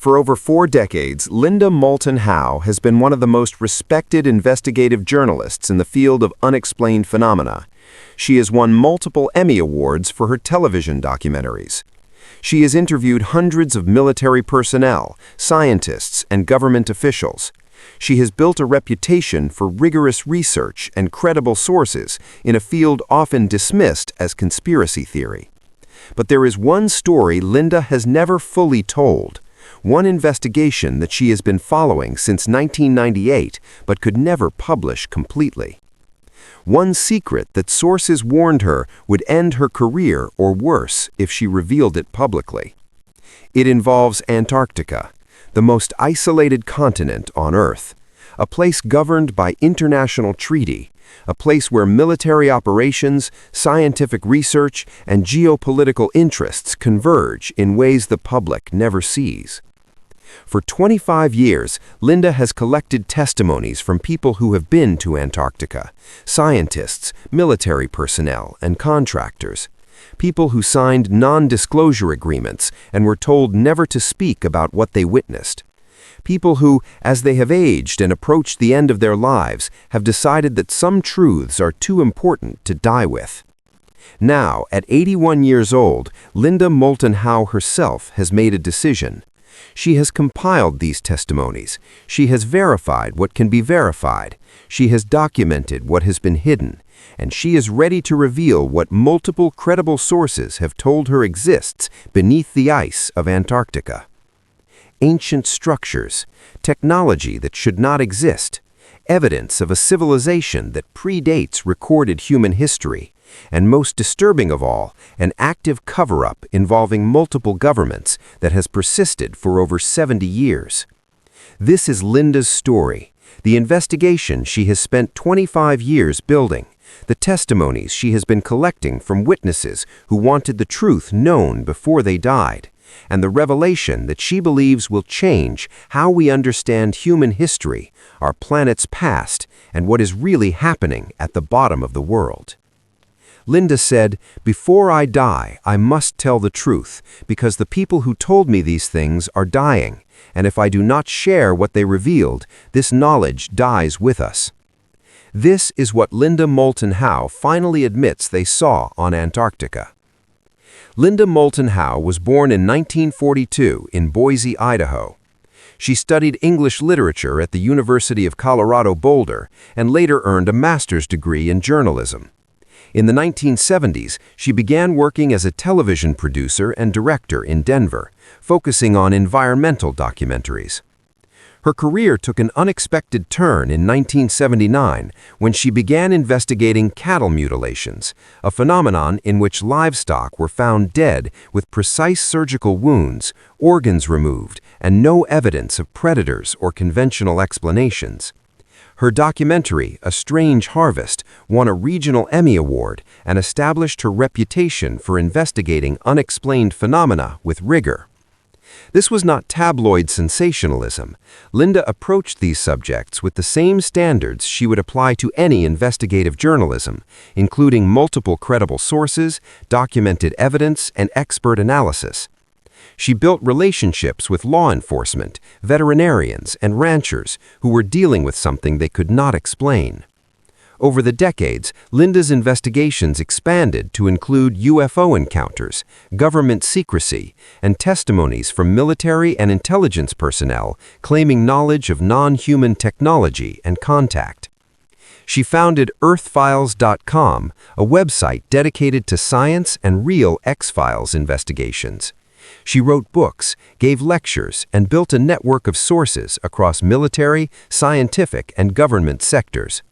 For over 4 decades, Linda Moulton Howe has been one of the most respected investigative journalists in the field of unexplained phenomena. She has won multiple Emmy Awards for her television documentaries. She has interviewed hundreds of military personnel, scientists, and government officials. She has built a reputation for rigorous research and credible sources in a field often dismissed as conspiracy theory. But there is one story Linda has never fully told. One investigation that she has been following since 1998 but could never publish completely. One secret that sources warned her would end her career or worse if she revealed it publicly. It involves Antarctica, the most isolated continent on Earth, a place governed by international treaty, a place where military operations, scientific research, and geopolitical interests converge in ways the public never sees. For 25 years, Linda has collected testimonies from people who have been to Antarctica, scientists, military personnel, and contractors, people who signed non-disclosure agreements and were told never to speak about what they witnessed. People who, as they have aged and approached the end of their lives, have decided that some truths are too important to die with. Now, at 81 years old, Linda Moulton Howe herself has made a decision. She has compiled these testimonies. She has verified what can be verified. She has documented what has been hidden. And she is ready to reveal what multiple credible sources have told her exists beneath the ice of Antarctica. Ancient structures, technology that should not exist, evidence of a civilization that predates recorded human history, and most disturbing of all, an active cover-up involving multiple governments that has persisted for over 70 years. This is Linda's story, the investigation she has spent 25 years building, the testimonies she has been collecting from witnesses who wanted the truth known before they died, and the revelation that she believes will change how we understand human history, our planet's past, and what is really happening at the bottom of the world. Linda said, "Before I die, I must tell the truth, because the people who told me these things are dying, and if I do not share what they revealed, this knowledge dies with us." This is what Linda Moulton Howe finally admits they saw on Antarctica. Linda Moulton Howe was born in 1942 in Boise, Idaho. She studied English literature at the University of Colorado Boulder and later earned a master's degree in journalism. In the 1970s, she began working as a television producer and director in Denver, focusing on environmental documentaries. Her career took an unexpected turn in 1979 when she began investigating cattle mutilations, a phenomenon in which livestock were found dead with precise surgical wounds, organs removed, and no evidence of predators or conventional explanations. Her documentary, A Strange Harvest, won a regional Emmy Award and established her reputation for investigating unexplained phenomena with rigor. This was not tabloid sensationalism. Linda approached these subjects with the same standards she would apply to any investigative journalism, including multiple credible sources, documented evidence, and expert analysis. She built relationships with law enforcement, veterinarians, and ranchers who were dealing with something they could not explain. Over the decades, Linda's investigations expanded to include UFO encounters, government secrecy, and testimonies from military and intelligence personnel claiming knowledge of non-human technology and contact. She founded EarthFiles.com, a website dedicated to science and real X-Files investigations. She wrote books, gave lectures, and built a network of sources across military, scientific, and government sectors.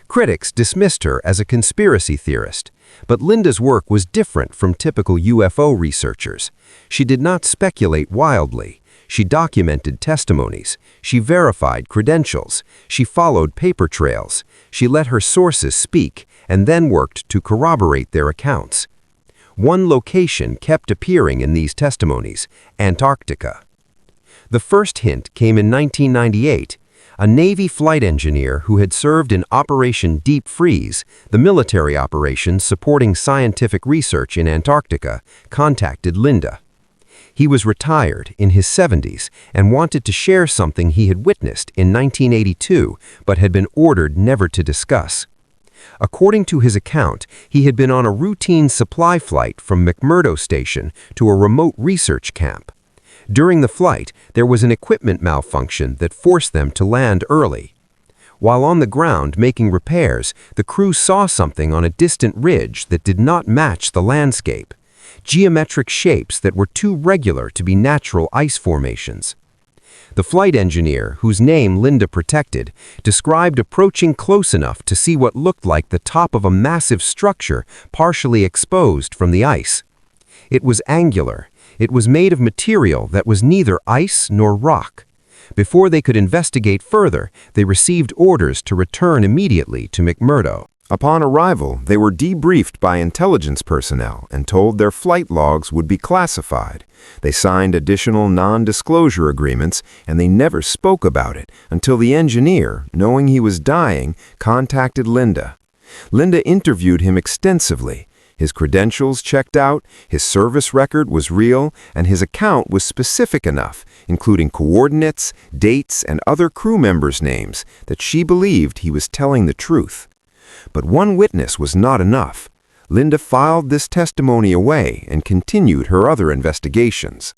Critics dismissed her as a conspiracy theorist, but Linda's work was different from typical UFO researchers. She did not speculate wildly. She documented testimonies. She verified credentials. She followed paper trails. She let her sources speak and then worked to corroborate their accounts. One location kept appearing in these testimonies: Antarctica. The first hint came in 1998. A Navy flight engineer who had served in Operation Deep Freeze, the military operation supporting scientific research in Antarctica, contacted Linda. He was retired in his 70s and wanted to share something he had witnessed in 1982 but had been ordered never to discuss. According to his account, he had been on a routine supply flight from McMurdo Station to a remote research camp. During the flight, there was an equipment malfunction that forced them to land early. While on the ground making repairs, the crew saw something on a distant ridge that did not match the landscape. Geometric shapes that were too regular to be natural ice formations. The flight engineer, whose name Linda protected, described approaching close enough to see what looked like the top of a massive structure partially exposed from the ice. It was angular. It was made of material that was neither ice nor rock. Before they could investigate further, they received orders to return immediately to McMurdo. Upon arrival, they were debriefed by intelligence personnel and told their flight logs would be classified. They signed additional non-disclosure agreements, and they never spoke about it until the engineer, knowing he was dying, contacted Linda. Linda interviewed him extensively. His credentials checked out, his service record was real, and his account was specific enough, including coordinates, dates, and other crew members' names, that she believed he was telling the truth. But one witness was not enough. Linda filed this testimony away and continued her other investigations.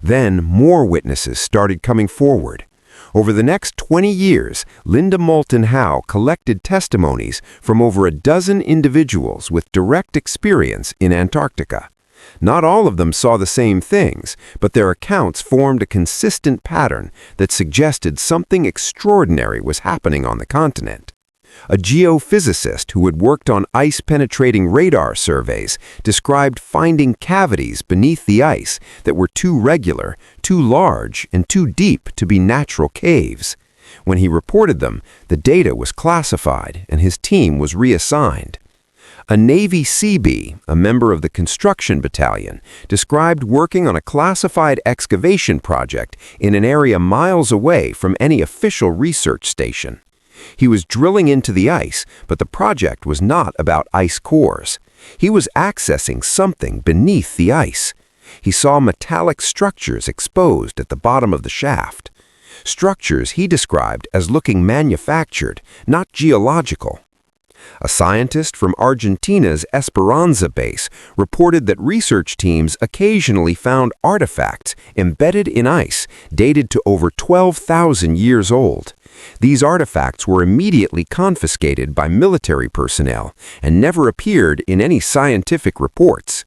Then more witnesses started coming forward. Over the next 20 years, Linda Moulton Howe collected testimonies from over a dozen individuals with direct experience in Antarctica. Not all of them saw the same things, but their accounts formed a consistent pattern that suggested something extraordinary was happening on the continent. A geophysicist who had worked on ice-penetrating radar surveys described finding cavities beneath the ice that were too regular, too large, and too deep to be natural caves. When he reported them, the data was classified and his team was reassigned. A Navy Seabee, a member of the construction battalion, described working on a classified excavation project in an area miles away from any official research station. He was drilling into the ice, but the project was not about ice cores. He was accessing something beneath the ice. He saw metallic structures exposed at the bottom of the shaft. Structures he described as looking manufactured, not geological. A scientist from Argentina's Esperanza base reported that research teams occasionally found artifacts embedded in ice dated to over 12,000 years old. These artifacts were immediately confiscated by military personnel and never appeared in any scientific reports.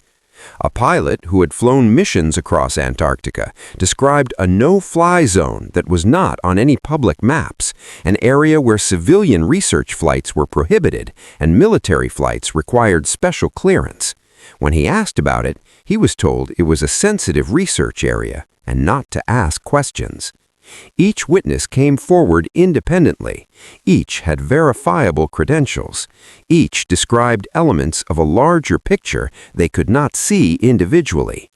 A pilot who had flown missions across Antarctica described a no-fly zone that was not on any public maps, an area where civilian research flights were prohibited and military flights required special clearance. When he asked about it, he was told it was a sensitive research area and not to ask questions. Each witness came forward independently. Each had verifiable credentials. Each described elements of a larger picture they could not see individually.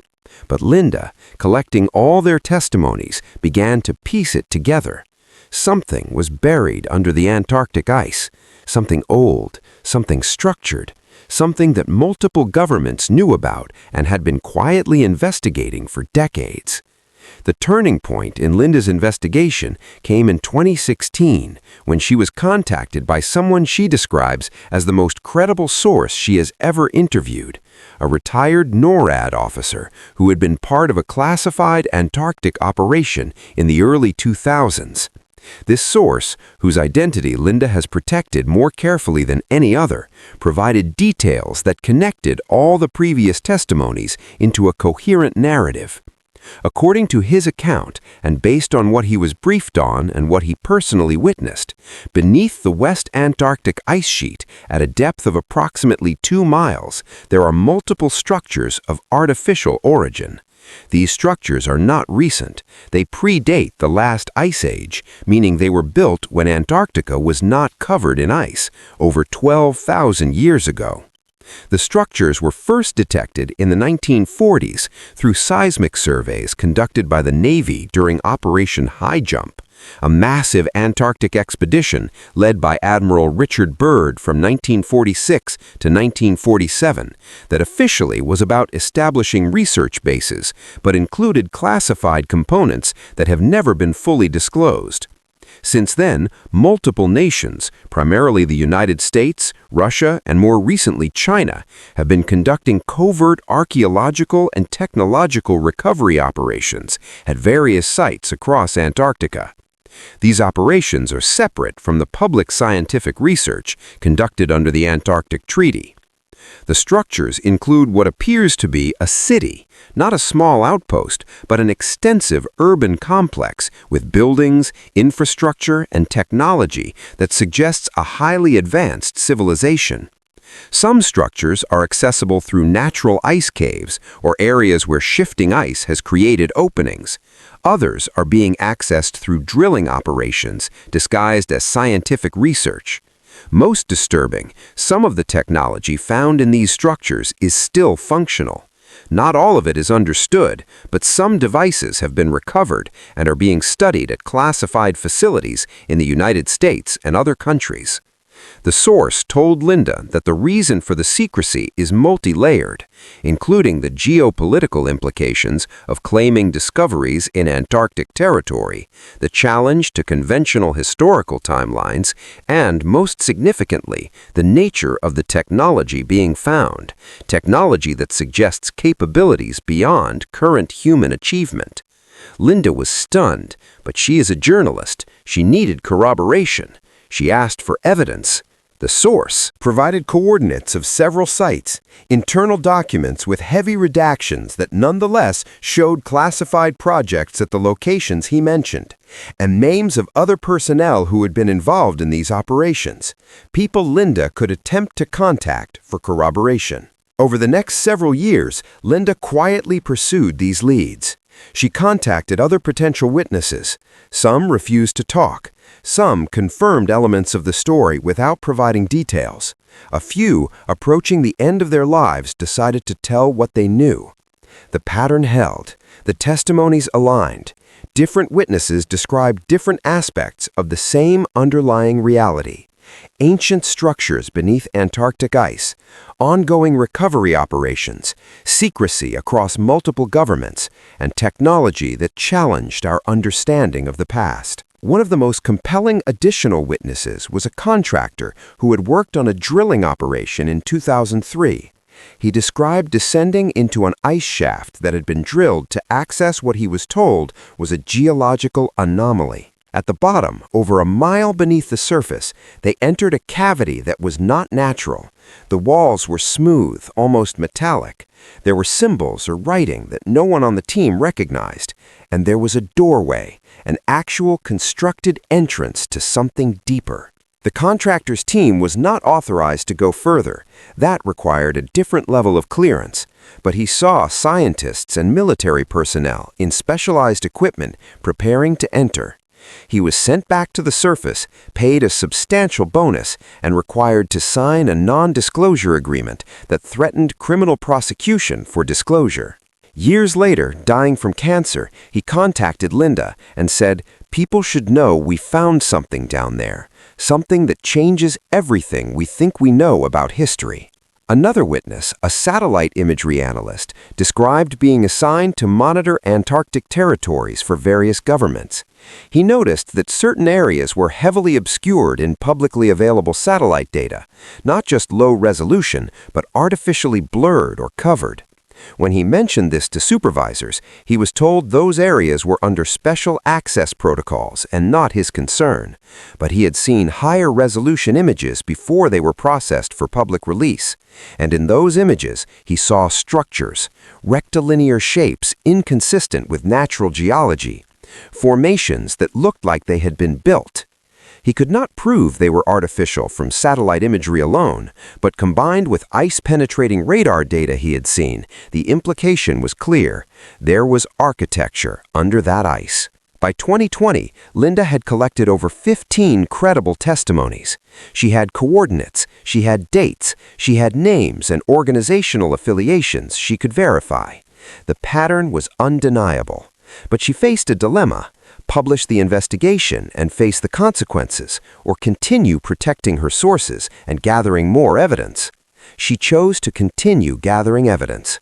But Linda, collecting all their testimonies, began to piece it together. Something was buried under the Antarctic ice, something old, something structured, something that multiple governments knew about and had been quietly investigating for decades. The turning point in Linda's investigation came in 2016 when she was contacted by someone she describes as the most credible source she has ever interviewed, a retired NORAD officer who had been part of a classified Antarctic operation in the early 2000s. This source, whose identity Linda has protected more carefully than any other, provided details that connected all the previous testimonies into a coherent narrative. According to his account, and based on what he was briefed on and what he personally witnessed, beneath the West Antarctic ice sheet, at a depth of approximately 2 miles, there are multiple structures of artificial origin. These structures are not recent. They predate the last ice age, meaning they were built when Antarctica was not covered in ice, over 12,000 years ago. The structures were first detected in the 1940s through seismic surveys conducted by the Navy during Operation High Jump. a massive Antarctic expedition led by Admiral Richard Byrd from 1946 to 1947 that officially was about establishing research bases, but included classified components that have never been fully disclosed. Since then, multiple nations, primarily the United States, Russia, and more recently China, have been conducting covert archaeological and technological recovery operations at various sites across Antarctica. These operations are separate from the public scientific research conducted under the Antarctic Treaty. The structures include what appears to be a city, not a small outpost, but an extensive urban complex with buildings, infrastructure, and technology that suggests a highly advanced civilization. Some structures are accessible through natural ice caves or areas where shifting ice has created openings. Others are being accessed through drilling operations disguised as scientific research. Most disturbing, some of the technology found in these structures is still functional. Not all of it is understood, but some devices have been recovered and are being studied at classified facilities in the United States and other countries. The source told Linda that the reason for the secrecy is multi-layered, including the geopolitical implications of claiming discoveries in Antarctic territory, the challenge to conventional historical timelines, and, most significantly, the nature of the technology being found, technology that suggests capabilities beyond current human achievement. Linda was stunned, but she is a journalist. She needed corroboration. She asked for evidence. The source provided coordinates of several sites, internal documents with heavy redactions that nonetheless showed classified projects at the locations he mentioned, and names of other personnel who had been involved in these operations, people Linda could attempt to contact for corroboration. Over the next several years, Linda quietly pursued these leads. She contacted other potential witnesses. Some refused to talk. Some confirmed elements of the story without providing details. A few, approaching the end of their lives, decided to tell what they knew. The pattern held. The testimonies aligned. Different witnesses described different aspects of the same underlying reality. Ancient structures beneath Antarctic ice, ongoing recovery operations, secrecy across multiple governments, and technology that challenged our understanding of the past. One of the most compelling additional witnesses was a contractor who had worked on a drilling operation in 2003. He described descending into an ice shaft that had been drilled to access what he was told was a geological anomaly. At the bottom, over a mile beneath the surface, they entered a cavity that was not natural. The walls were smooth, almost metallic. There were symbols or writing that no one on the team recognized. And there was a doorway, an actual constructed entrance to something deeper. The contractor's team was not authorized to go further. That required a different level of clearance. But he saw scientists and military personnel in specialized equipment preparing to enter. He was sent back to the surface, paid a substantial bonus, and required to sign a non-disclosure agreement that threatened criminal prosecution for disclosure. Years later, dying from cancer, he contacted Linda and said, "People should know we found something down there, something that changes everything we think we know about history." Another witness, a satellite imagery analyst, described being assigned to monitor Antarctic territories for various governments. He noticed that certain areas were heavily obscured in publicly available satellite data, not just low resolution, but artificially blurred or covered. When he mentioned this to supervisors, he was told those areas were under special access protocols and not his concern. But he had seen higher resolution images before they were processed for public release. And in those images, he saw structures, rectilinear shapes inconsistent with natural geology, formations that looked like they had been built. He could not prove they were artificial from satellite imagery alone, but combined with ice-penetrating radar data he had seen, the implication was clear. There was architecture under that ice. By 2020, Linda had collected over 15 credible testimonies. She had coordinates, she had dates, she had names and organizational affiliations she could verify. The pattern was undeniable. But she faced a dilemma. publish the investigation and face the consequences, or continue protecting her sources and gathering more evidence. She chose to continue gathering evidence.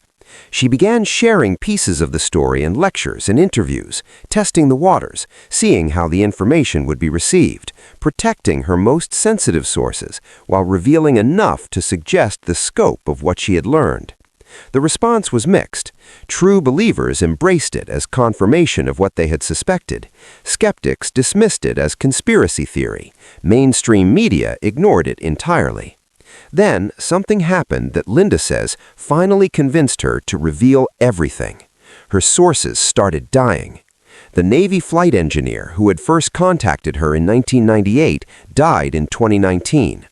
She began sharing pieces of the story in lectures and interviews, testing the waters, seeing how the information would be received, protecting her most sensitive sources, while revealing enough to suggest the scope of what she had learned. The response was mixed. True believers embraced it as confirmation of what they had suspected. Skeptics dismissed it as conspiracy theory. Mainstream media ignored it entirely. Then, something happened that Linda says finally convinced her to reveal everything. Her sources started dying. The Navy flight engineer who had first contacted her in 1998 died in 2019.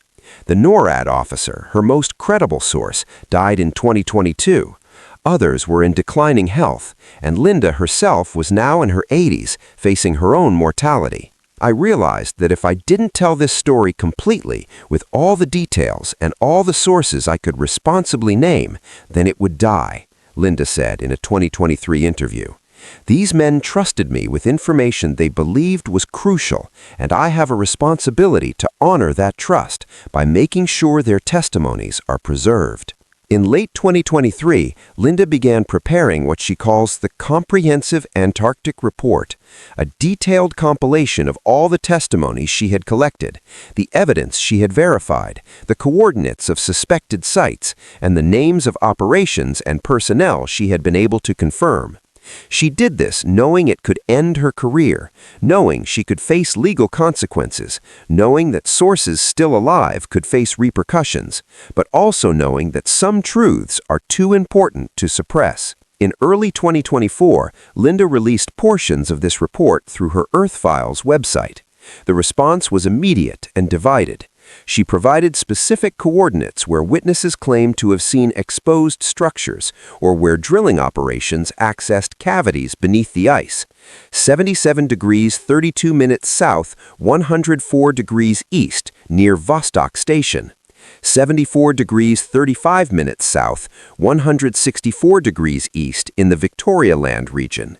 The NORAD officer, her most credible source, died in 2022. Others were in declining health, and Linda herself was now in her 80s, facing her own mortality. I realized that if I didn't tell this story completely, with all the details and all the sources I could responsibly name, then it would die, Linda said in a 2023 interview. These men trusted me with information they believed was crucial, and I have a responsibility to honor that trust by making sure their testimonies are preserved. In late 2023, Linda began preparing what she calls the Comprehensive Antarctic Report, a detailed compilation of all the testimonies she had collected, the evidence she had verified, the coordinates of suspected sites, and the names of operations and personnel she had been able to confirm. She did this knowing it could end her career, knowing she could face legal consequences, knowing that sources still alive could face repercussions, but also knowing that some truths are too important to suppress. In early 2024, Linda released portions of this report through her Earth Files website. The response was immediate and divided. She provided specific coordinates where witnesses claimed to have seen exposed structures or where drilling operations accessed cavities beneath the ice. 77 degrees 32 minutes south, 104 degrees east, near Vostok Station. 74 degrees 35 minutes south, 164 degrees east in the Victoria Land region.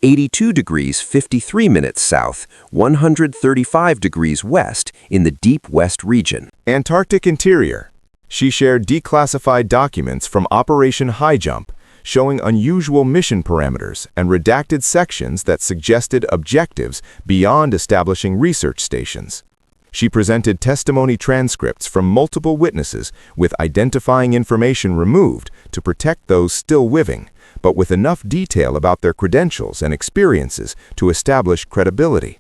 82 degrees 53 minutes south, 135 degrees west in the Deep West region. Antarctic Interior. She shared declassified documents from Operation High Jump, showing unusual mission parameters and redacted sections that suggested objectives beyond establishing research stations. She presented testimony transcripts from multiple witnesses with identifying information removed to protect those still living, but with enough detail about their credentials and experiences to establish credibility.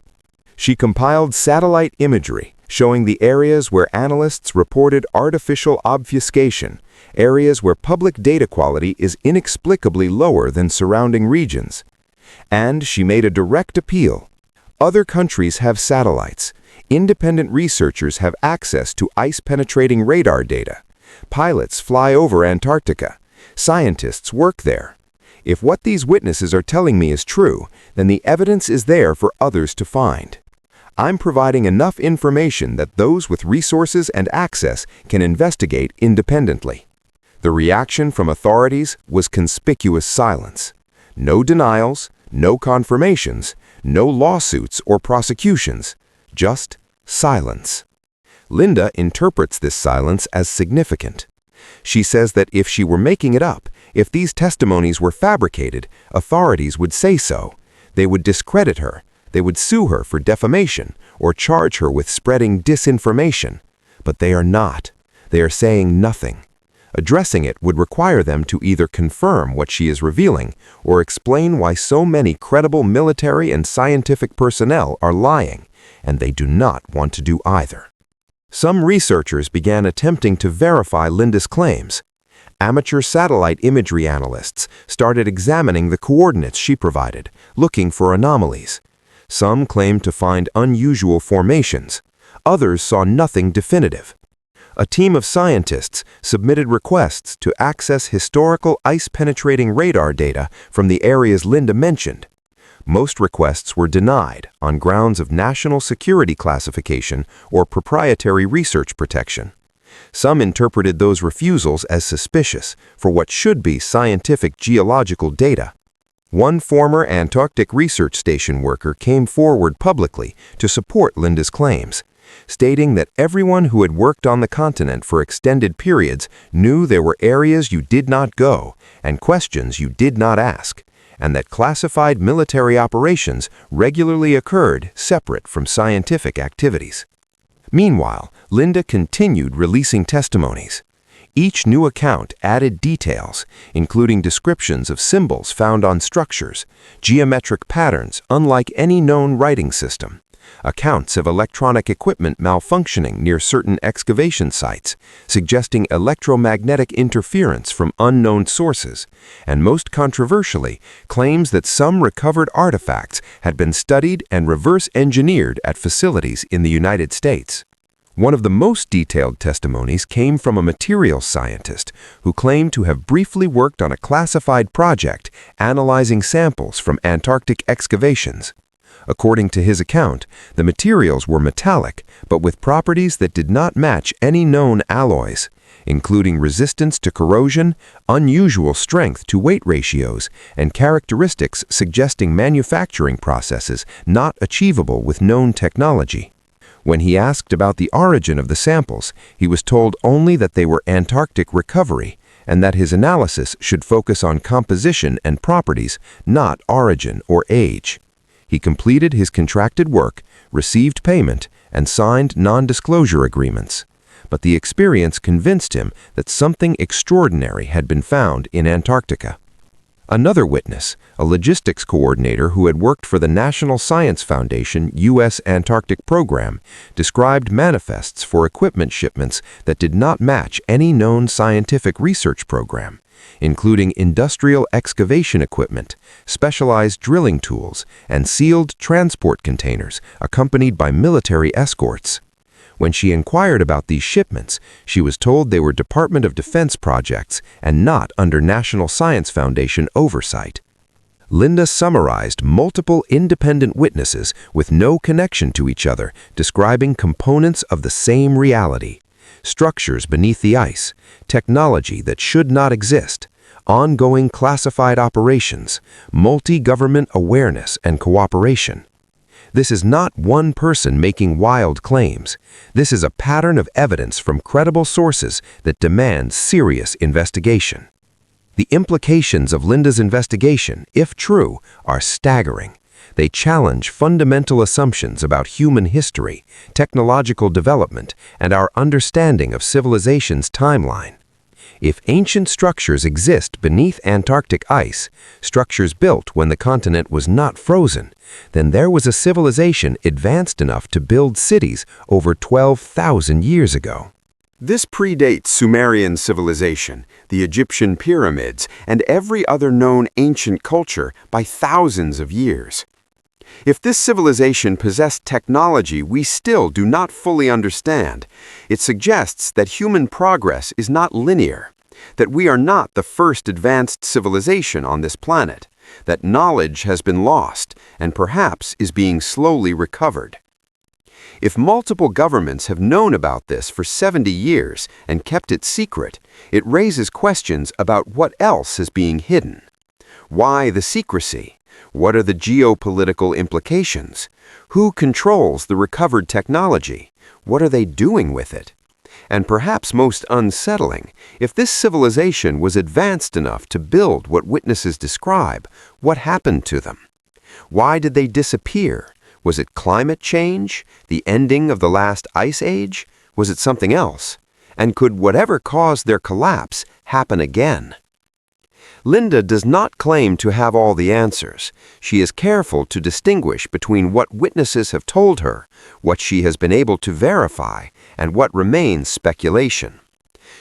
She compiled satellite imagery showing the areas where analysts reported artificial obfuscation, areas where public data quality is inexplicably lower than surrounding regions. And she made a direct appeal. Other countries have satellites. Independent researchers have access to ice-penetrating radar data. Pilots fly over Antarctica. Scientists work there. If what these witnesses are telling me is true, then the evidence is there for others to find. I'm providing enough information that those with resources and access can investigate independently. The reaction from authorities was conspicuous silence. No denials, no confirmations, no lawsuits or prosecutions, just silence. Linda interprets this silence as significant. She says that if she were making it up, if these testimonies were fabricated, authorities would say so. They would discredit her. They would sue her for defamation or charge her with spreading disinformation. But they are not. They are saying nothing. Addressing it would require them to either confirm what she is revealing or explain why so many credible military and scientific personnel are lying, and they do not want to do either. Some researchers began attempting to verify Linda's claims. Amateur satellite imagery analysts started examining the coordinates she provided, looking for anomalies. Some claimed to find unusual formations. Others saw nothing definitive. A team of scientists submitted requests to access historical ice-penetrating radar data from the areas Linda mentioned. Most requests were denied on grounds of national security classification or proprietary research protection. Some interpreted those refusals as suspicious for what should be scientific geological data. One former Antarctic research station worker came forward publicly to support Linda's claims, stating that everyone who had worked on the continent for extended periods knew there were areas you did not go and questions you did not ask, and that classified military operations regularly occurred separate from scientific activities. Meanwhile, Linda continued releasing testimonies. Each new account added details, including descriptions of symbols found on structures, geometric patterns unlike any known writing system, accounts of electronic equipment malfunctioning near certain excavation sites, suggesting electromagnetic interference from unknown sources, and most controversially, claims that some recovered artifacts had been studied and reverse-engineered at facilities in the United States. One of the most detailed testimonies came from a materials scientist who claimed to have briefly worked on a classified project analyzing samples from Antarctic excavations. According to his account, the materials were metallic, but with properties that did not match any known alloys, including resistance to corrosion, unusual strength-to-weight ratios, and characteristics suggesting manufacturing processes not achievable with known technology. When he asked about the origin of the samples, he was told only that they were Antarctic recovery and that his analysis should focus on composition and properties, not origin or age. He completed his contracted work, received payment, and signed non-disclosure agreements. But the experience convinced him that something extraordinary had been found in Antarctica. Another witness, a logistics coordinator who had worked for the National Science Foundation U.S. Antarctic Program, described manifests for equipment shipments that did not match any known scientific research program, including industrial excavation equipment, specialized drilling tools, and sealed transport containers accompanied by military escorts. When she inquired about these shipments, she was told they were Department of Defense projects and not under National Science Foundation oversight. Linda summarized multiple independent witnesses with no connection to each other, describing components of the same reality: structures beneath the ice, technology that should not exist, ongoing classified operations, multi-government awareness and cooperation. This is not one person making wild claims. This is a pattern of evidence from credible sources that demands serious investigation. The implications of Linda's investigation, if true, are staggering. They challenge fundamental assumptions about human history, technological development, and our understanding of civilization's timeline. If ancient structures exist beneath Antarctic ice, structures built when the continent was not frozen, then there was a civilization advanced enough to build cities over 12,000 years ago. This predates Sumerian civilization, the Egyptian pyramids, and every other known ancient culture by thousands of years. If this civilization possessed technology we still do not fully understand, it suggests that human progress is not linear, that we are not the first advanced civilization on this planet, that knowledge has been lost and perhaps is being slowly recovered. If multiple governments have known about this for 70 years and kept it secret, it raises questions about what else is being hidden. Why the secrecy? What are the geopolitical implications? Who controls the recovered technology? What are they doing with it? And perhaps most unsettling, if this civilization was advanced enough to build what witnesses describe, what happened to them? Why did they disappear? Was it climate change? The ending of the last ice age? Was it something else? And could whatever caused their collapse happen again? Linda does not claim to have all the answers. She is careful to distinguish between what witnesses have told her, what she has been able to verify, and what remains speculation.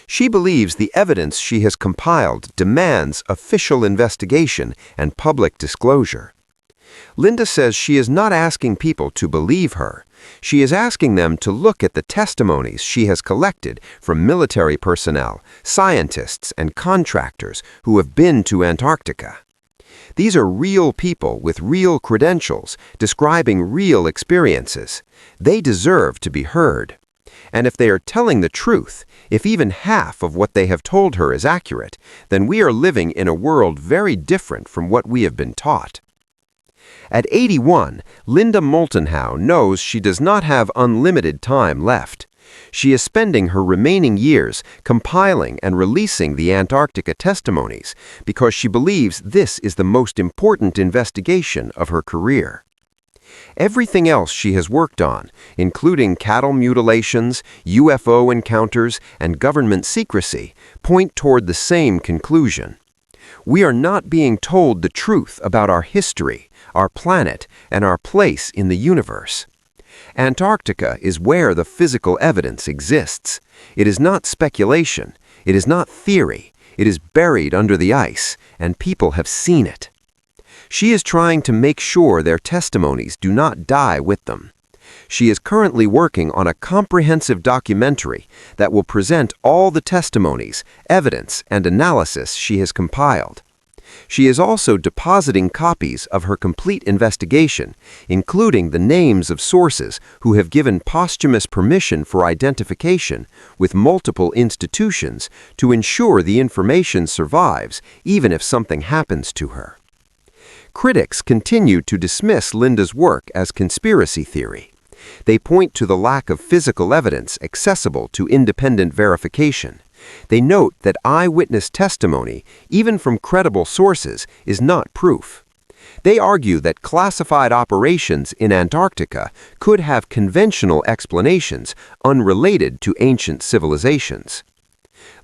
She believes the evidence she has compiled demands official investigation and public disclosure. Linda says she is not asking people to believe her. She is asking them to look at the testimonies she has collected from military personnel, scientists, and contractors who have been to Antarctica. These are real people with real credentials, describing real experiences. They deserve to be heard. And if they are telling the truth, if even half of what they have told her is accurate, then we are living in a world very different from what we have been taught. At 81, Linda Moulton Howe knows she does not have unlimited time left. She is spending her remaining years compiling and releasing the Antarctica testimonies because she believes this is the most important investigation of her career. Everything else she has worked on, including cattle mutilations, UFO encounters, and government secrecy, point toward the same conclusion. We are not being told the truth about our history, our planet, and our place in the universe. Antarctica is where the physical evidence exists. It is not speculation. It is not theory. It is buried under the ice, and people have seen it. She is trying to make sure their testimonies do not die with them. She is currently working on a comprehensive documentary that will present all the testimonies, evidence, and analysis she has compiled. She is also depositing copies of her complete investigation, including the names of sources who have given posthumous permission for identification with multiple institutions to ensure the information survives even if something happens to her. Critics continue to dismiss Linda's work as conspiracy theory. They point to the lack of physical evidence accessible to independent verification. They note that eyewitness testimony, even from credible sources, is not proof. They argue that classified operations in Antarctica could have conventional explanations unrelated to ancient civilizations.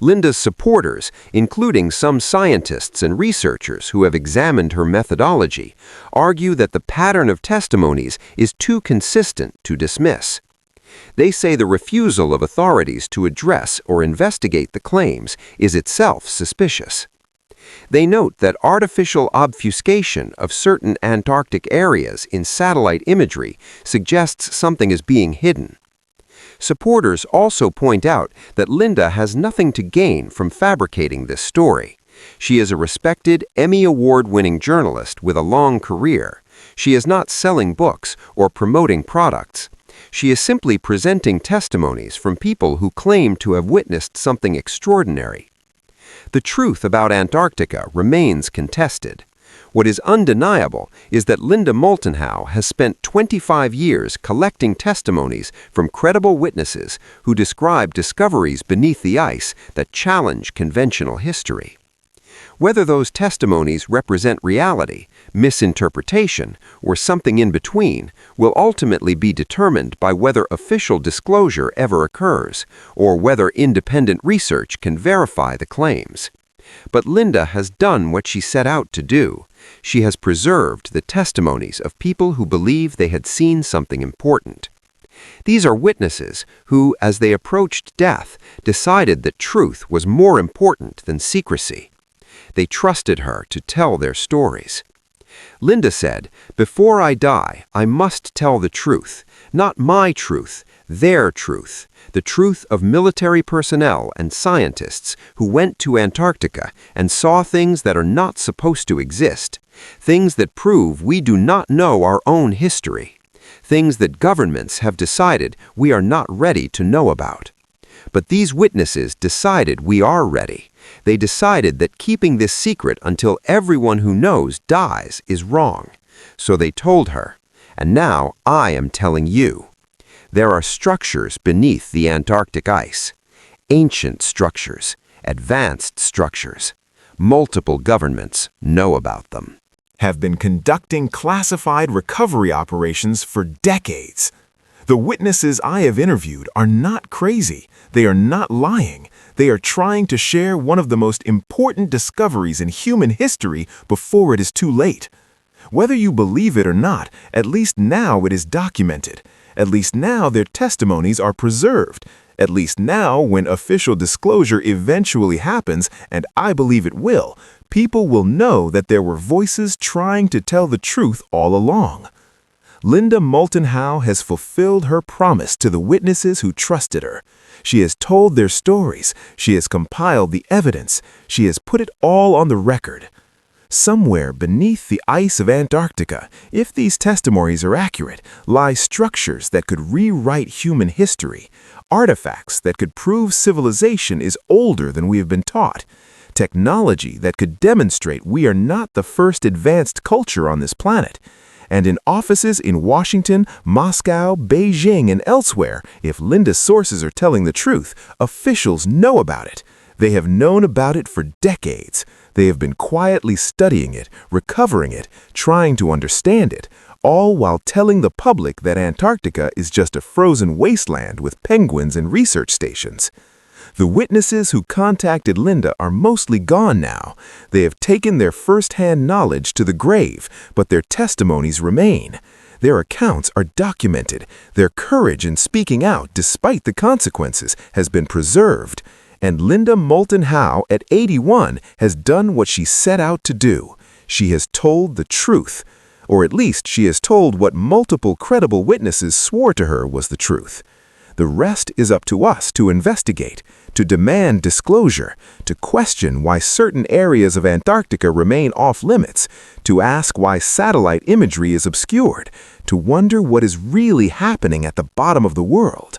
Linda's supporters, including some scientists and researchers who have examined her methodology, argue that the pattern of testimonies is too consistent to dismiss. They say the refusal of authorities to address or investigate the claims is itself suspicious. They note that artificial obfuscation of certain Antarctic areas in satellite imagery suggests something is being hidden. Supporters also point out that Linda has nothing to gain from fabricating this story. She is a respected Emmy Award-winning journalist with a long career. She is not selling books or promoting products. She is simply presenting testimonies from people who claim to have witnessed something extraordinary. The truth about Antarctica remains contested. What is undeniable is that Linda Moulton Howe has spent 25 years collecting testimonies from credible witnesses who describe discoveries beneath the ice that challenge conventional history. Whether those testimonies represent reality, misinterpretation, or something in between will ultimately be determined by whether official disclosure ever occurs, or whether independent research can verify the claims. But Linda has done what she set out to do. She has preserved the testimonies of people who believe they had seen something important. These are witnesses who, as they approached death, decided that truth was more important than secrecy. They trusted her to tell their stories. Linda said, "Before I die, I must tell the truth, not my truth, their truth, the truth of military personnel and scientists who went to Antarctica and saw things that are not supposed to exist, things that prove we do not know our own history, things that governments have decided we are not ready to know about. But these witnesses decided we are ready. They decided that keeping this secret until everyone who knows dies is wrong. So they told her, and now I am telling you. There are structures beneath the Antarctic ice. Ancient structures, advanced structures. Multiple governments know about them." Have been conducting classified recovery operations for decades. The witnesses I have interviewed are not crazy. They are not lying. They are trying to share one of the most important discoveries in human history before it is too late. Whether you believe it or not, at least now it is documented. At least now their testimonies are preserved. At least now, when official disclosure eventually happens, and I believe it will, people will know that there were voices trying to tell the truth all along. Linda Moulton Howe has fulfilled her promise to the witnesses who trusted her. She has told their stories. She has compiled the evidence. She has put it all on the record. Somewhere beneath the ice of Antarctica, if these testimonies are accurate, lie structures that could rewrite human history, artifacts that could prove civilization is older than we have been taught, technology that could demonstrate we are not the first advanced culture on this planet. And in offices in Washington, Moscow, Beijing, and elsewhere, if Linda's sources are telling the truth, officials know about it. They have known about it for decades. They have been quietly studying it, recovering it, trying to understand it, all while telling the public that Antarctica is just a frozen wasteland with penguins and research stations. The witnesses who contacted Linda are mostly gone now. They have taken their first-hand knowledge to the grave, but their testimonies remain. Their accounts are documented. Their courage in speaking out despite the consequences has been preserved. And Linda Moulton Howe, at 81, has done what she set out to do. She has told the truth. Or at least she has told what multiple credible witnesses swore to her was the truth. The rest is up to us to investigate, to demand disclosure, to question why certain areas of Antarctica remain off-limits, to ask why satellite imagery is obscured, to wonder what is really happening at the bottom of the world.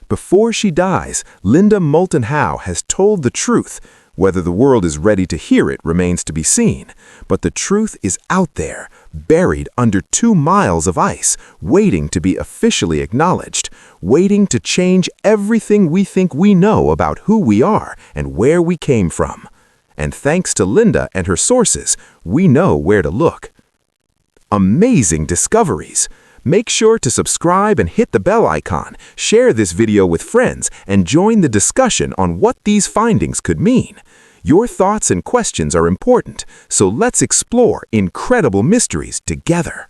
Before she dies, Linda Moulton Howe has told the truth. Whether the world is ready to hear it remains to be seen. But the truth is out there, buried under 2 miles of ice, waiting to be officially acknowledged, waiting to change everything we think we know about who we are and where we came from. And thanks to Linda and her sources, we know where to look. Amazing discoveries! Make sure to subscribe and hit the bell icon, share this video with friends, and join the discussion on what these findings could mean. Your thoughts and questions are important, so let's explore incredible mysteries together.